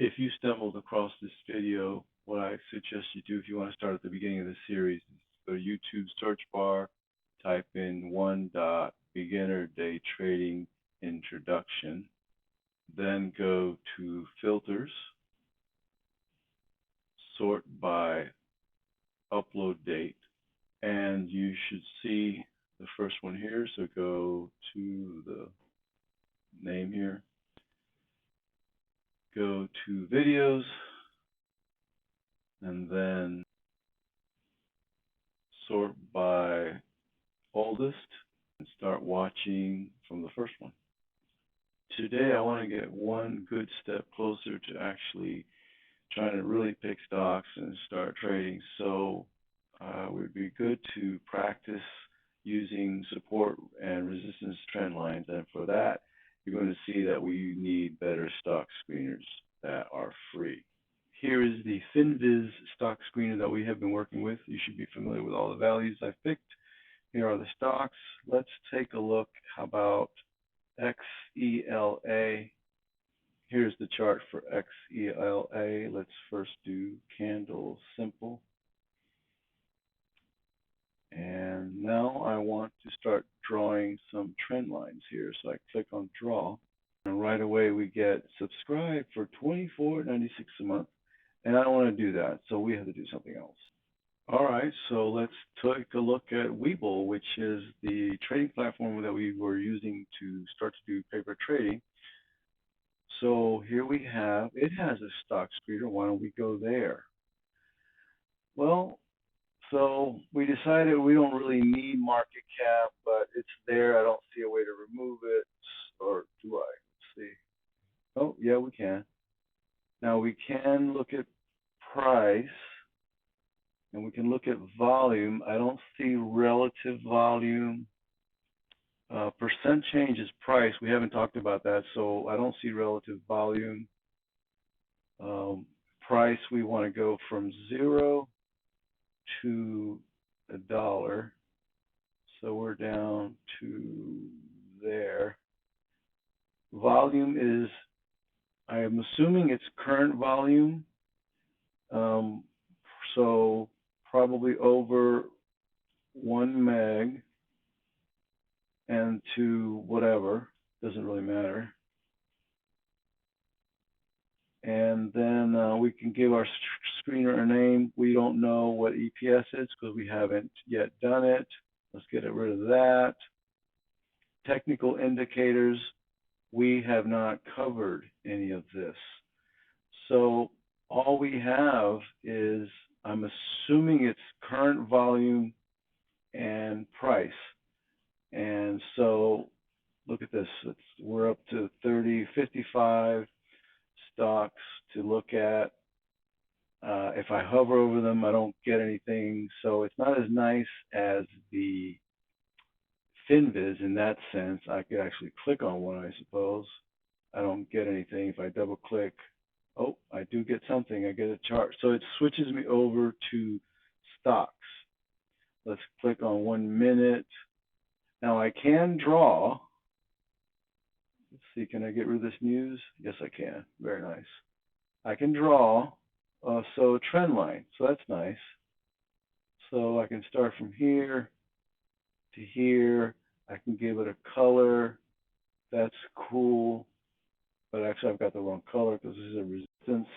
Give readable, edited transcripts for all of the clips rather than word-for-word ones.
If you stumbled across this video, what I suggest you do if you want to start at the beginning of the series is go to YouTube search bar, type in one dot beginner day trading introduction, then go to filters, sort by upload date, and you should see the first one here. So go to the name here, go to videos, and then sort by oldest and start watching from the first one. Today I want to get one good step closer to actually trying to really pick stocks and start trading. So it would be good to practice using support and resistance trend lines. And for that, you're going to see that we need better stock screeners that are free. Here is the FinViz stock screener that we have been working with. You should be familiar with all the values I've picked. Here are the stocks. Let's take a look. How about XELA? Here's the chart for XELA. Let's first do candle simple. And now I want to start drawing some trend lines here. So I click on draw. And right away we get subscribe for $24.96 a month. And I don't want to do that, so we have to do something else. All right, so let's take a look at Webull, which is the trading platform that we were using to start to do paper trading. So here we have, it has a stock screener. Why don't we go there? Well, so we decided we don't really need market cap, but it's there. I don't see a way to remove it, or do I? Let's see. Oh, yeah, we can. Now we can look at price, and we can look at volume. I don't see relative volume. Percent change is price. We haven't talked about that, so I don't see relative volume. Price, we want to go from 0 to $1. So we're down to there. Volume is, I am assuming it's current volume. So probably over 1 meg and to whatever, doesn't really matter. And then we can give our screener a name. We don't know what EPS is because we haven't yet done it. Let's get rid of that. Technical indicators, we have not covered any of this. So all we have is, I'm assuming it's current volume and price. And so look at this. We're up to 55 stocks to look at. If I hover over them, I don't get anything. So it's not as nice as the FinViz in that sense. I could actually click on one, I suppose. I don't get anything. If I double click, oh, I do get something. I get a chart. So it switches me over to stocks. Let's click on 1 minute. Now I can draw. Let's see, can I get rid of this news? Yes, I can. Very nice. I can draw, so trend line. So that's nice. So I can start from here to here. I can give it a color. That's cool. But actually, I've got the wrong color because this is a resistance.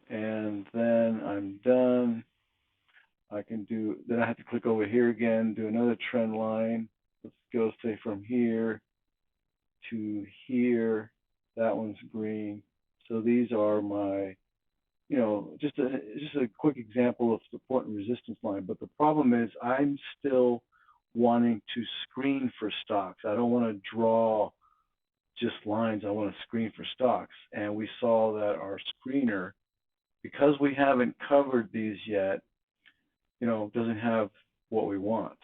And then I'm done. I can do, then I have to click over here again, do another trend line. Let's go, say, from here to here. That one's green. So these are my, just a quick example of support and resistance line. But the problem is I'm still wanting to screen for stocks. I don't want to draw just lines. I want to screen for stocks. And we saw that our screener, because we haven't covered these yet, doesn't have what we want.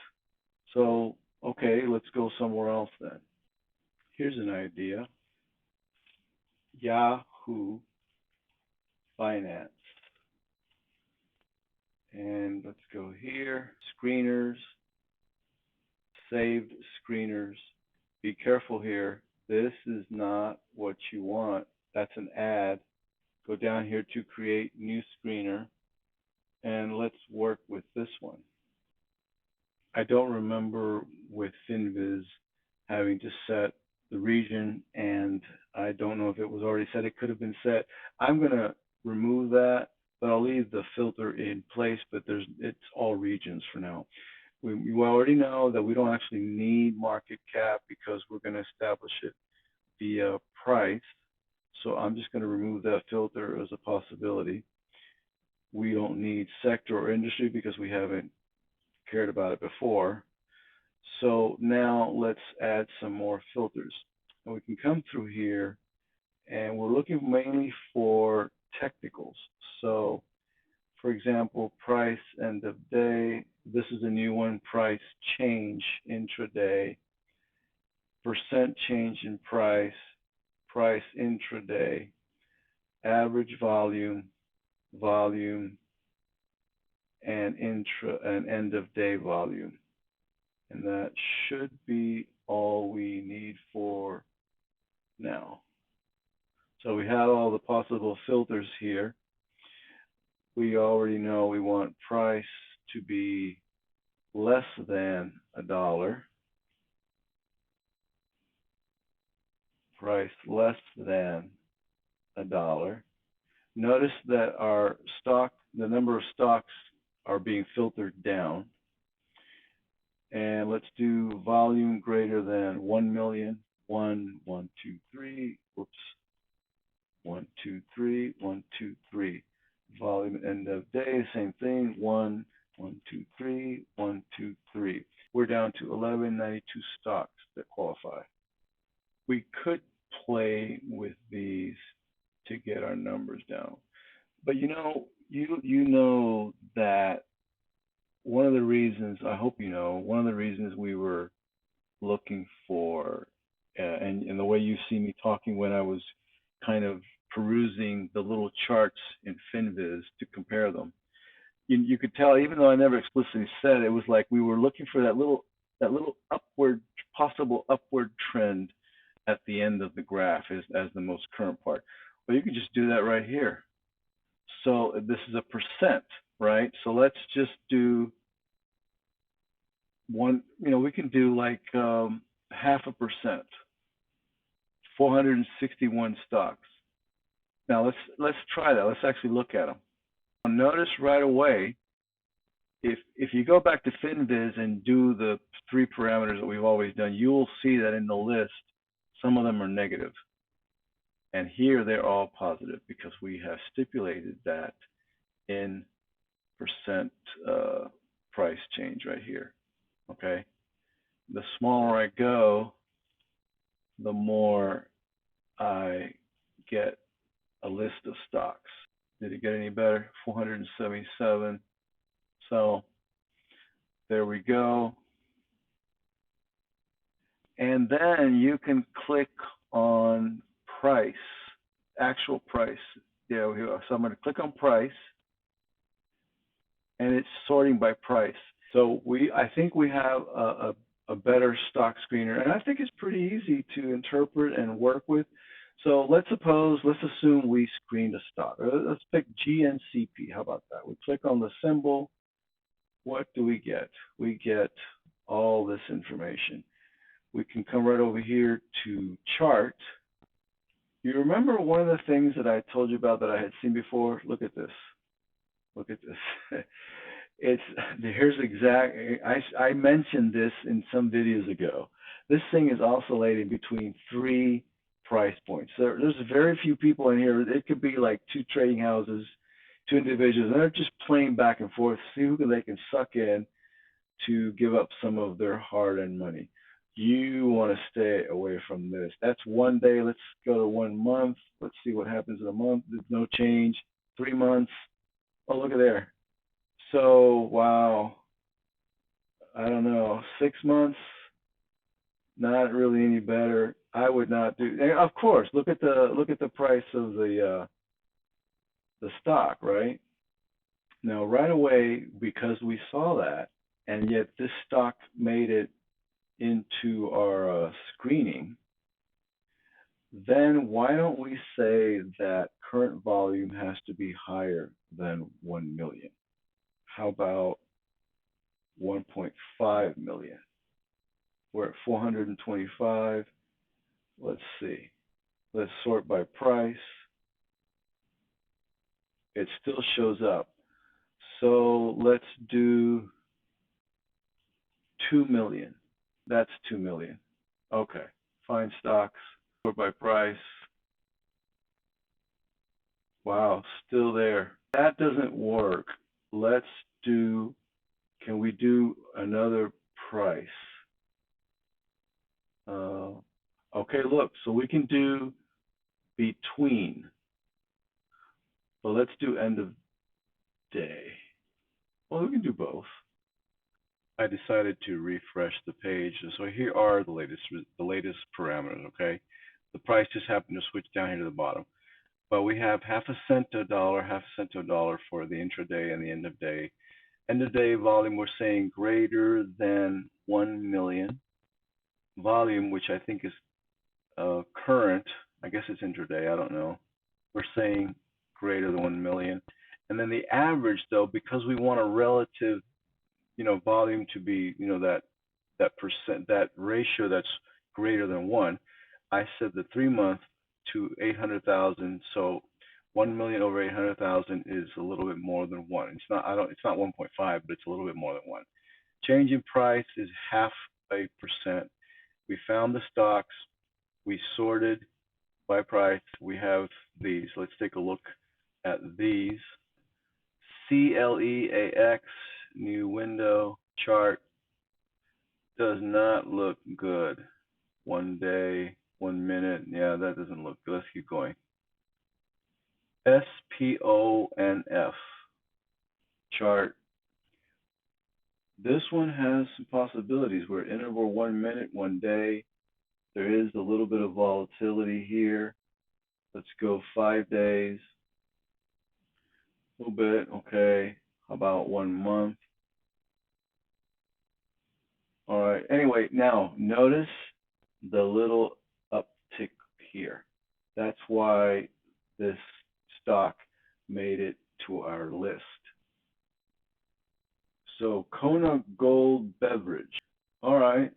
So, okay, let's go somewhere else then. Here's an idea. Yahoo Finance. And let's go here, screeners, saved screeners. Be careful here. This is not what you want. That's an add. Go down here to create new screener, and let's work with this one. I don't remember with FinViz having to set the region, and I don't know if it was already set. It could have been set. I'm going to remove that, but I'll leave the filter in place, but it's all regions for now. You already know that we don't actually need market cap because we're going to establish it via price. So I'm just going to remove that filter as a possibility. We don't need sector or industry because we haven't cared about it before. So now let's add some more filters. And we can come through here, and we're looking mainly for technicals. So for example, price end of day. This is a new one, price change intraday, percent change in price, price intraday, average volume, and end of day volume. And that should be all we need for now. So we have all the possible filters here. We already know we want price to be less than $1. Price less than $1. Notice that our the number of stocks are being filtered down. And let's do volume greater than 1 million. 1, 1, 2, 3. Whoops. 1, 2, 3, 1, 2, 3. Volume end of day, same thing. 1, 1, 2, 3, 1, 2, 3. We're down to 1192 stocks that qualify. We could play with these to get our numbers down. But you know that one of the reasons, I hope you know, one of the reasons we were looking for, and the way you see me talking when I was kind of perusing the little charts in FinViz to compare them, you could tell, even though I never explicitly said it, was like we were looking for that little possible upward trend at the end of the graph as the most current part. Well, you can just do that right here. So this is a percent, right? So let's just do one, we can do like 0.5%, 461 stocks. Now let's try that. Let's actually look at them. Notice right away, if you go back to FinViz and do the 3 parameters that we've always done, you will see that in the list, some of them are negative. And here they're all positive because we have stipulated that in percent price change right here. Okay. The smaller I go, the more I get a list of stocks. Did it get any better? 477. So there we go. And then you can click on price, actual price. There we go. So I'm going to click on price, and it's sorting by price. So I think we have a better stock screener, and I think it's pretty easy to interpret and work with. So let's assume we screened a stock. Let's pick GNCP. How about that? We click on the symbol. What do we get? We get all this information. We can come right over here to chart. You remember one of the things that I told you about that I had seen before? Look at this. Look at this. Here's exact. I mentioned this in some videos ago. This thing is oscillating between 3 price points. There's very few people in here. It could be like 2 trading houses, 2 individuals, and they're just playing back and forth, see who they can suck in to give up some of their hard-earned money. You want to stay away from this. That's 1 day. Let's go to 1 month. Let's see what happens in a month. There's no change. 3 months. Oh, look at there. So, wow. I don't know. 6 months. Not really any better. I would not do. And of course, look at the price of the stock, right? Now, right away, because we saw that, and yet this stock made it into our screening, then why don't we say that current volume has to be higher than 1 million? How about 1.5 million? We're at 425. Let's see. Let's sort by price. It still shows up. So let's do 2 million. That's 2 million. Okay. Find stocks, sort by price. Wow, still there. That doesn't work. Let's do, can we do another price? Okay, look, so we can do between, but let's do end of day. Well, we can do both. I decided to refresh the page, so here are the latest parameters. Okay, the price just happened to switch down here to the bottom, but we have half a cent to a dollar, half a cent to a dollar for the intraday and the end of day. End of day volume, we're saying greater than 1 million. Volume, which I think is current, I guess it's intraday, I don't know. We're saying greater than 1 million. And then the average, though, because we want a relative, volume to be, that ratio that's greater than 1, I said the 3-month to 800,000. So 1 million over 800,000 is a little bit more than 1. It's not 1.5, but it's a little bit more than 1. Change in price is 0.5%. We found the stocks. We sorted by price. We have these. Let's take a look at these. CLEAX, new window, chart, does not look good. 1 day, 1 minute, yeah, that doesn't look good. Let's keep going. SPONF chart. This one has some possibilities. We're interval 1 minute, 1 day. There is a little bit of volatility here. Let's go 5 days. A little bit, okay. How about 1 month? All right. Anyway, now notice the little uptick here. That's why this stock made it to our list. So Kona Gold Beverage. All right,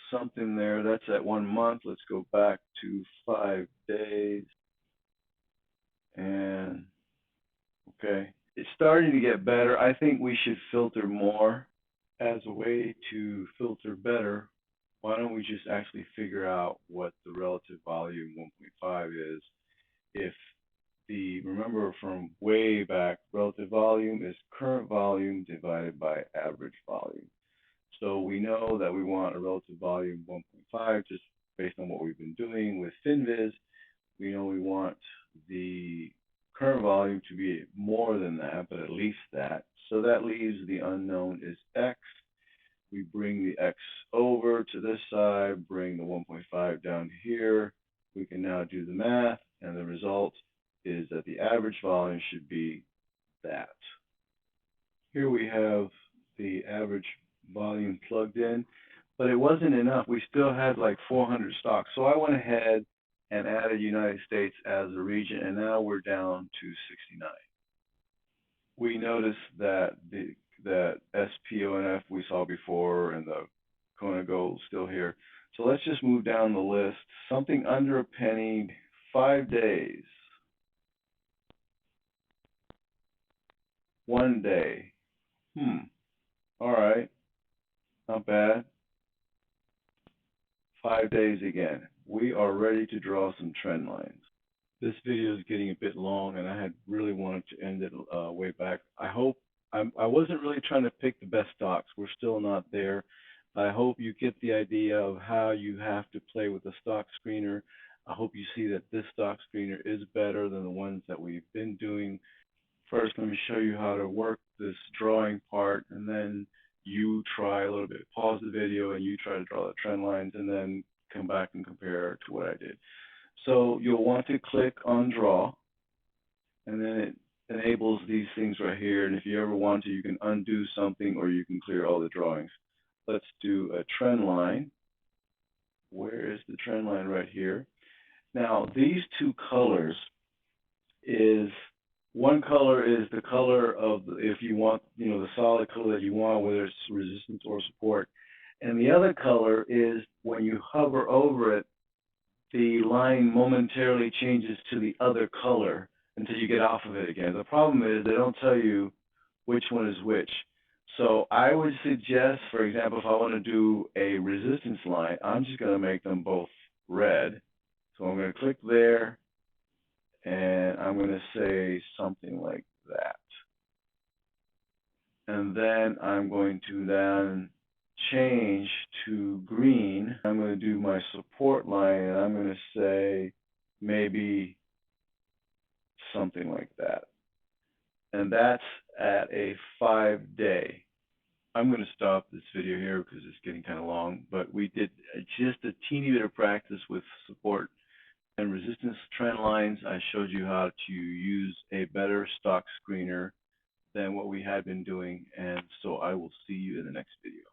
something there. That's at 1 month. Let's go back to 5 days. And okay, it's starting to get better. I think we should filter more. As a way to filter better, why don't we just actually figure out what the relative volume 1.5 is? If remember from way back, relative volume is current volume divided by average volume. So we know that we want a relative volume 1.5 just based on what we've been doing with FinViz. We know we want the current volume to be more than that, but at least that. So that leaves the unknown is X. We bring the X over to this side, bring the 1.5 down here. We can now do the math, and the result is that the average volume should be that. Here we have the average volume plugged in, but it wasn't enough. We still had like 400 stocks. So I went ahead and added United States as a region, and now we're down to 69. We noticed that that SPONF we saw before and the Kona Gold still here. So let's just move down the list. Something under a penny, 5 days. 1 day. All right. Not bad. 5 days again. We are ready to draw some trend lines. This video is getting a bit long, and I had really wanted to end it way back. I wasn't really trying to pick the best stocks. We're still not there. I hope you get the idea of how you have to play with the stock screener. I hope you see that this stock screener is better than the ones that we've been doing. First, let me show you how to work this drawing part, and then you try a little bit. Pause the video and you try to draw the trend lines, and then come back and compare to what I did. So you'll want to click on draw, and then it enables these things right here. And if you ever want to, you can undo something or you can clear all the drawings. Let's do a trend line. Where is the trend line? Right here. Now, these two colors is, one color is the color of, if you want, the solid color that you want, whether it's resistance or support. And the other color is when you hover over it, the line momentarily changes to the other color until you get off of it again. The problem is they don't tell you which one is which. So I would suggest, for example, if I want to do a resistance line, I'm just going to make them both red. So I'm going to click there, and I'm going to say something like that. And then I'm going to then change to green. I'm going to do my support line, and I'm going to say maybe something like that. And that's at a 5-day. I'm going to stop this video here because it's getting kind of long, but we did just a teeny bit of practice with support and resistance trend lines. I showed you how to use a better stock screener than what we had been doing, and so I will see you in the next video.